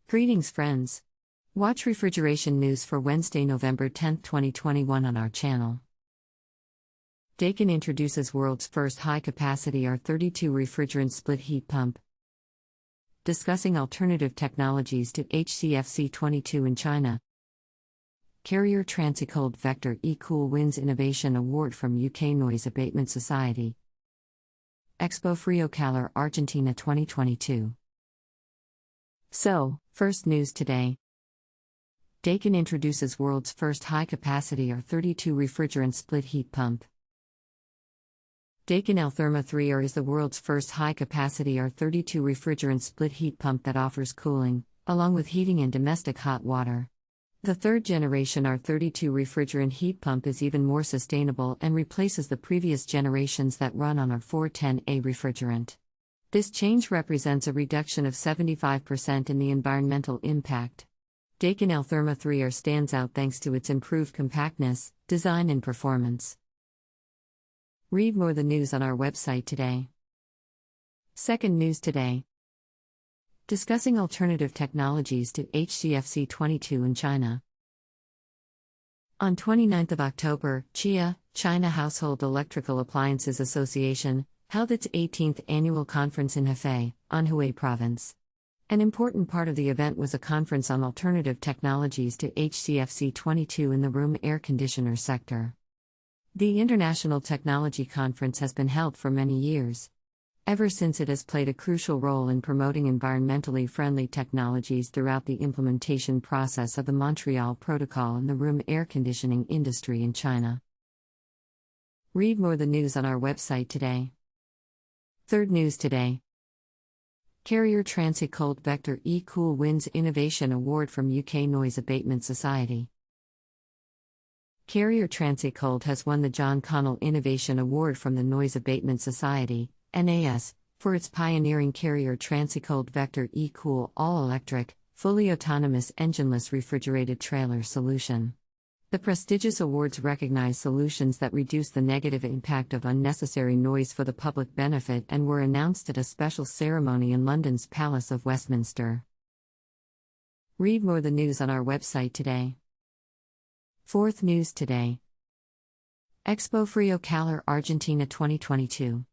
Greetings, friends. Watch refrigeration news for Wednesday, November 10, 2021 on our channel. Daikin introduces world's first high-capacity R-32 refrigerant split heat pump. Discussing alternative technologies to HCFC-22 in China. Carrier Transicold Vector eCool wins Innovation Award from UK Noise Abatement Society. Expo Frio Calor, Argentina 2022. So, first news today. Daikin introduces world's first high-capacity R-32 refrigerant split heat pump. Daikin L-Therma 3R is the world's first high-capacity R-32 refrigerant split heat pump that offers cooling, along with heating and domestic hot water. The third-generation R-32 refrigerant heat pump is even more sustainable and replaces the previous generations that run on R-410A refrigerant. This change represents a reduction of 75% in the environmental impact. Daikin L-Therma 3R stands out thanks to its improved compactness, design and performance. Read more the news on our website today. Second news today. Discussing alternative technologies to HCFC-22 in China. On 29 October, CHIA, China Household Electrical Appliances Association, held its 18th annual conference in Hefei, Anhui Province. An important part of the event was a conference on alternative technologies to HCFC-22 in the room air conditioner sector. The International Technology Conference has been held for many years. Ever since it has played a crucial role in promoting environmentally friendly technologies throughout the implementation process of the Montreal Protocol in the room air conditioning industry in China. Read more the news on our website today. Third news today. Carrier Transicold Vector eCool wins Innovation Award from UK Noise Abatement Society. Carrier Transicold has won the John Connell Innovation Award from the Noise Abatement Society, NAS, for its pioneering Carrier Transicold Vector eCool all-electric, fully autonomous engineless refrigerated trailer solution. The prestigious awards recognize solutions that reduce the negative impact of unnecessary noise for the public benefit and were announced at a special ceremony in London's Palace of Westminster. Read more the news on our website today. Fourth news today. Expo Frio Calor, Argentina 2022.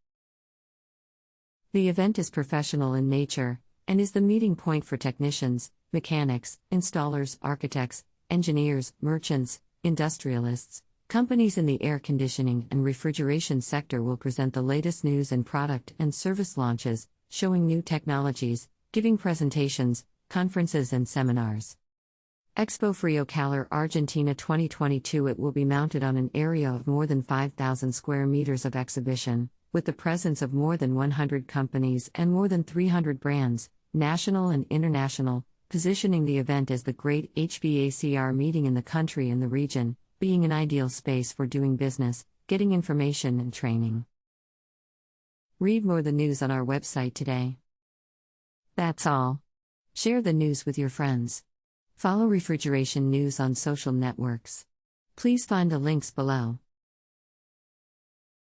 The event is professional in nature, and is the meeting point for technicians, mechanics, installers, architects, engineers, merchants, industrialists. Companies in the air conditioning and refrigeration sector will present the latest news and product and service launches, showing new technologies, giving presentations, conferences and seminars. Expo Frio Calor Argentina 2022. It will be mounted on an area of more than 5,000 square meters of exhibition, with the presence of more than 100 companies and more than 300 brands, national and international, positioning the event as the great HVACR meeting in the country and the region, being an ideal space for doing business, getting information and training. Read more the news on our website today. That's all. Share the news with your friends. Follow Refrigeration News on social networks. Please find the links below.